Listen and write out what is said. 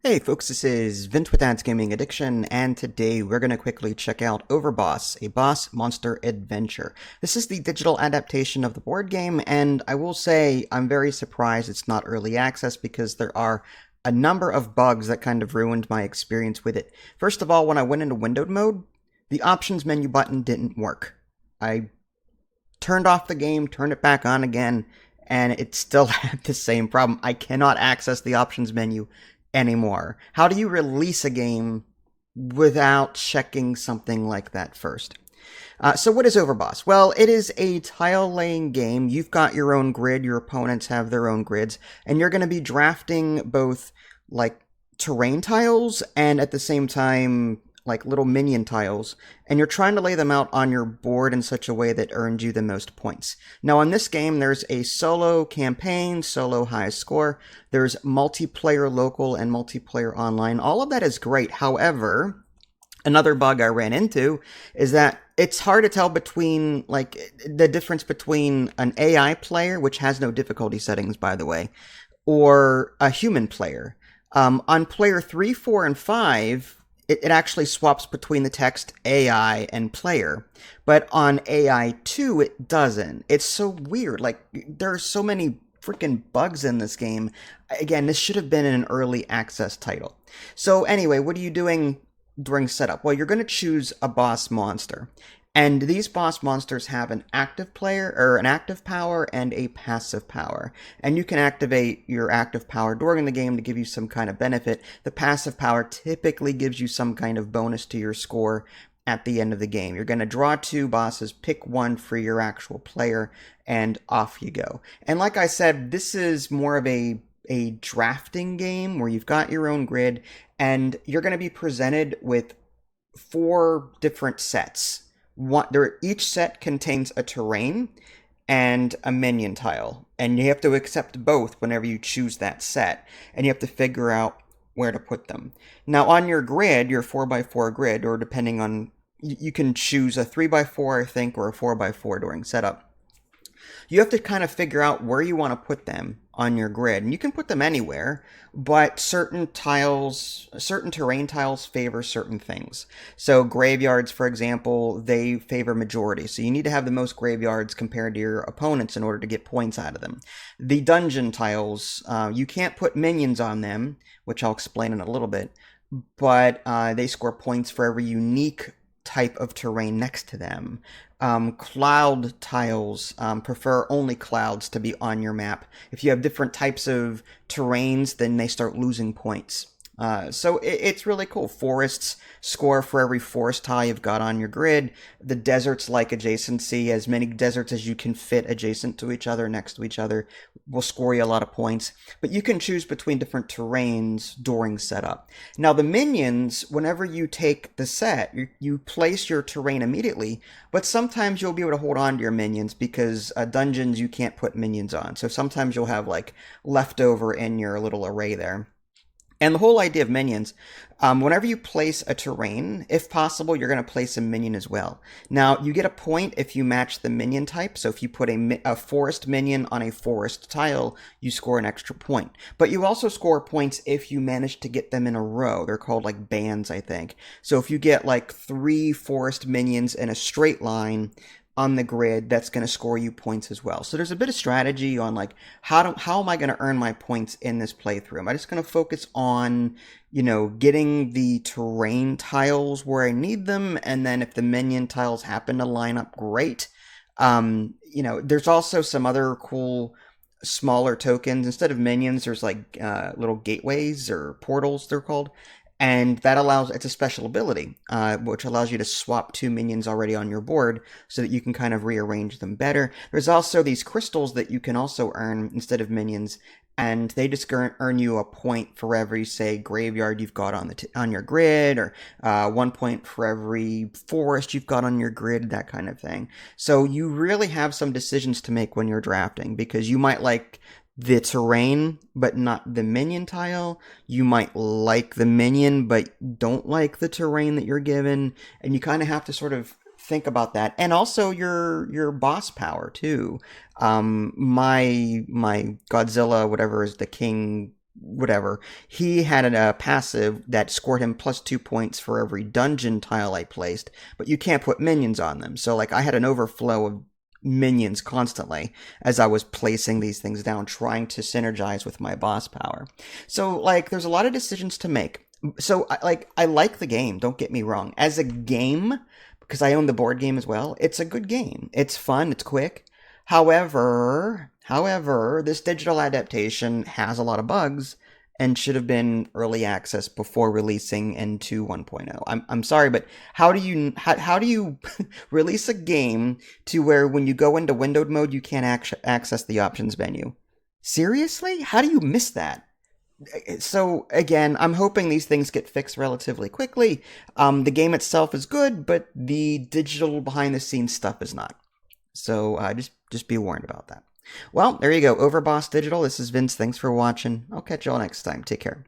Hey folks, this is Vince with Ads Gaming Addiction, and today we're going to quickly check out Overboss, a boss monster adventure. This is the digital adaptation of the board game, and I will say I'm very surprised it's not early access because there are a number of bugs that kind of ruined my experience with it. First of all, when I went into windowed mode, the options menu button didn't work. I turned off the game, turned it back on again, and it still had the same problem. I cannot access the options menu anymore. How do you release a game without checking something like that first? So what is Overboss? Well, it is a tile-laying game. You've got your own grid, your opponents have their own grids, and you're going to be drafting both, like, terrain tiles and at the same time like little minion tiles, and you're trying to lay them out on your board in such a way that earns you the most points. Now, in this game, there's a solo campaign, solo high score, there's multiplayer local and multiplayer online. All of that is great. However, another bug I ran into is that it's hard to tell between, like, the difference between an AI player, which has no difficulty settings, by the way, or a human player. On player 3, 4, and 5, it actually swaps between the text AI and player. But on AI 2, it doesn't. It's so weird. Like, there are so many freaking bugs in this game. Again, this should have been an early access title. So anyway, what are you doing during setup? Well, you're going to choose a boss monster. And these boss monsters have an active player, or an active power, and a passive power. And you can activate your active power during the game to give you some kind of benefit. The passive power typically gives you some kind of bonus to your score at the end of the game. You're going to draw two bosses, pick one for your actual player, and off you go. And like I said, this is more of a drafting game where you've got your own grid, and you're going to be presented with four different sets. Each set contains a terrain and a minion tile, and you have to accept both whenever you choose that set, and you have to figure out where to put them. Now, on your grid, your 4x4 grid, or depending on, you can choose a 3x4, I think, or a 4x4 during setup. You have to kind of figure out where you want to put them on your grid. And you can put them anywhere, but certain terrain tiles favor certain things. So graveyards, for example, they favor majority. So you need to have the most graveyards compared to your opponents in order to get points out of them. The dungeon tiles, you can't put minions on them, which I'll explain in a little bit, but they score points for every unique type of terrain next to them. Cloud tiles prefer only clouds to be on your map. If you have different types of terrains, then they start losing points. So it's really cool. Forests score for every forest tile you've got on your grid. The deserts like adjacency. As many deserts as you can fit adjacent to each other, next to each other, will score you a lot of points. But you can choose between different terrains during setup. Now, the minions, whenever you take the set, you place your terrain immediately, but sometimes you'll be able to hold on to your minions because dungeons you can't put minions on. So sometimes you'll have, like, leftover in your little array there. And the whole idea of minions, whenever you place a terrain, if possible, you're going to place a minion as well. Now, you get a point if you match the minion type. So if you put a forest minion on a forest tile, you score an extra point. But you also score points if you manage to get them in a row. They're called, like, bands, I think. So if you get, like, 3 forest minions in a straight line on the grid, that's going to score you points as well. So there's a bit of strategy on, like, how am I going to earn my points in this playthrough? Am I just going to focus on, getting the terrain tiles where I need them, and then if the minion tiles happen to line up, great. There's also some other cool smaller tokens. Instead of minions, there's, like, little gateways or portals, they're called. And that it's a special ability, which allows you to swap two minions already on your board so that you can kind of rearrange them better. There's also these crystals that you can also earn instead of minions, and they just earn you a point for every, say, graveyard you've got on your grid, or 1 point for every forest you've got on your grid, that kind of thing. So you really have some decisions to make when you're drafting, because you might like the terrain, but not the minion tile. You might like the minion, but don't like the terrain that you're given. And you kind of have to sort of think about that. And also your boss power too. My Godzilla, whatever is the king whatever, he had a passive that scored him plus 2 points for every dungeon tile I placed, but you can't put minions on them. So like I had an overflow of minions constantly as I was placing these things down, trying to synergize with my boss power. So like there's a lot of decisions to make. So I like the game, don't get me wrong. As a game, because I own the board game as well, it's a good game. It's fun, it's quick. However, this digital adaptation has a lot of bugs and should have been early access before releasing into 1.0. I'm sorry, but how do you release a game to where when you go into windowed mode you can't access the options menu? Seriously? How do you miss that? So again, I'm hoping these things get fixed relatively quickly. The game itself is good, but the digital behind the scenes stuff is not. So just be warned about that. Well, there you go. Overboss Digital. This is Vince. Thanks for watching. I'll catch y'all next time. Take care.